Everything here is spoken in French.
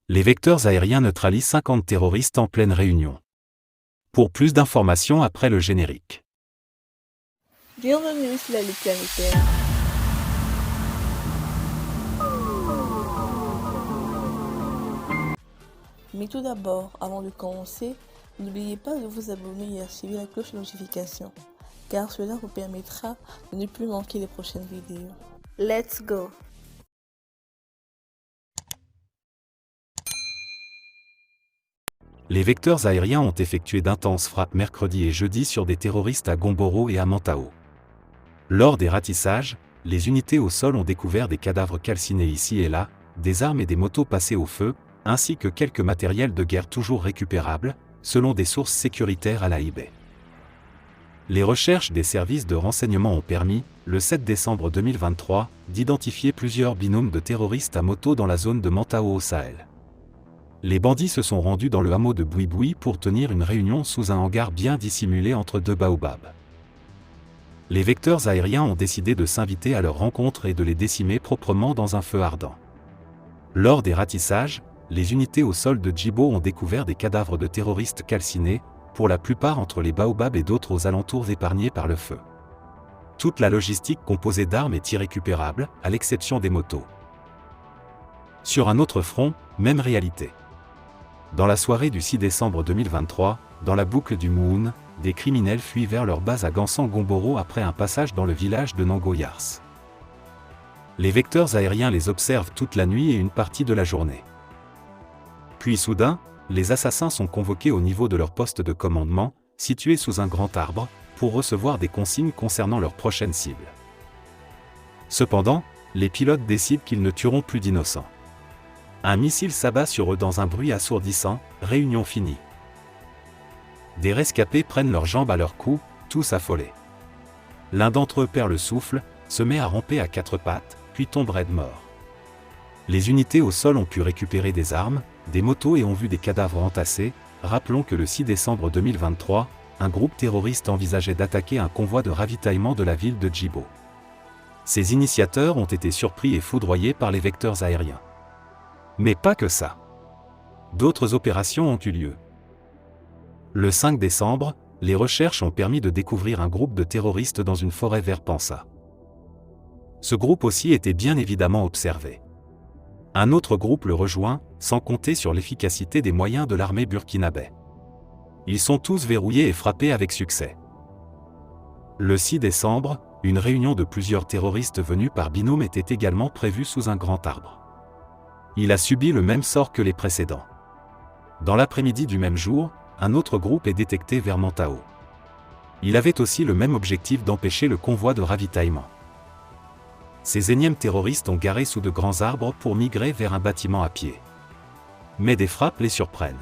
Les vecteurs aériens neutralisent 50 terroristes en pleine réunion. Pour plus d'informations après le générique. Bienvenue sur la Ligue planétaire. Mais tout d'abord, avant de commencer, n'oubliez pas de vous abonner et activer la cloche de notification, car cela vous permettra de ne plus manquer les prochaines vidéos. Let's go! Les vecteurs aériens ont effectué d'intenses frappes mercredi et jeudi sur des terroristes à Gomboro et à Mantao. Lors des ratissages, les unités au sol ont découvert des cadavres calcinés ici et là, des armes et des motos passées au feu, ainsi que quelques matériels de guerre toujours récupérables, selon des sources sécuritaires à l'AIB. Les recherches des services de renseignement ont permis, le 7 décembre 2023, d'identifier plusieurs binômes de terroristes à moto dans la zone de Mantao au Sahel. Les bandits se sont rendus dans le hameau de Bouiboui pour tenir une réunion sous un hangar bien dissimulé entre deux baobabs. Les vecteurs aériens ont décidé de s'inviter à leur rencontre et de les décimer proprement dans un feu ardent. Lors des ratissages, les unités au sol de Djibo ont découvert des cadavres de terroristes calcinés, pour la plupart entre les baobabs et d'autres aux alentours épargnés par le feu. Toute la logistique composée d'armes est irrécupérable, à l'exception des motos. Sur un autre front, même réalité. Dans la soirée du 6 décembre 2023, dans la boucle du Mouhoun, des criminels fuient vers leur base à Gansan-Gomboro après un passage dans le village de Nango-Yars. Les vecteurs aériens les observent toute la nuit et une partie de la journée. Puis soudain, les assassins sont convoqués au niveau de leur poste de commandement, situé sous un grand arbre, pour recevoir des consignes concernant leur prochaine cible. Cependant, les pilotes décident qu'ils ne tueront plus d'innocents. Un missile s'abat sur eux dans un bruit assourdissant, réunion finie. Des rescapés prennent leurs jambes à leur cou, tous affolés. L'un d'entre eux perd le souffle, se met à ramper à quatre pattes, puis tombe raide mort. Les unités au sol ont pu récupérer des armes, des motos et ont vu des cadavres entassés. Rappelons que le 6 décembre 2023, un groupe terroriste envisageait d'attaquer un convoi de ravitaillement de la ville de Djibo. Ses initiateurs ont été surpris et foudroyés par les vecteurs aériens. Mais pas que ça. D'autres opérations ont eu lieu. Le 5 décembre, les recherches ont permis de découvrir un groupe de terroristes dans une forêt vers Pansa. Ce groupe aussi était bien évidemment observé. Un autre groupe le rejoint, sans compter sur l'efficacité des moyens de l'armée burkinabé. Ils sont tous verrouillés et frappés avec succès. Le 6 décembre, une réunion de plusieurs terroristes venus par binôme était également prévue sous un grand arbre. Il a subi le même sort que les précédents. Dans l'après-midi du même jour, un autre groupe est détecté vers Mantao. Il avait aussi le même objectif d'empêcher le convoi de ravitaillement. Ces énièmes terroristes ont garé sous de grands arbres pour migrer vers un bâtiment à pied. Mais des frappes les surprennent.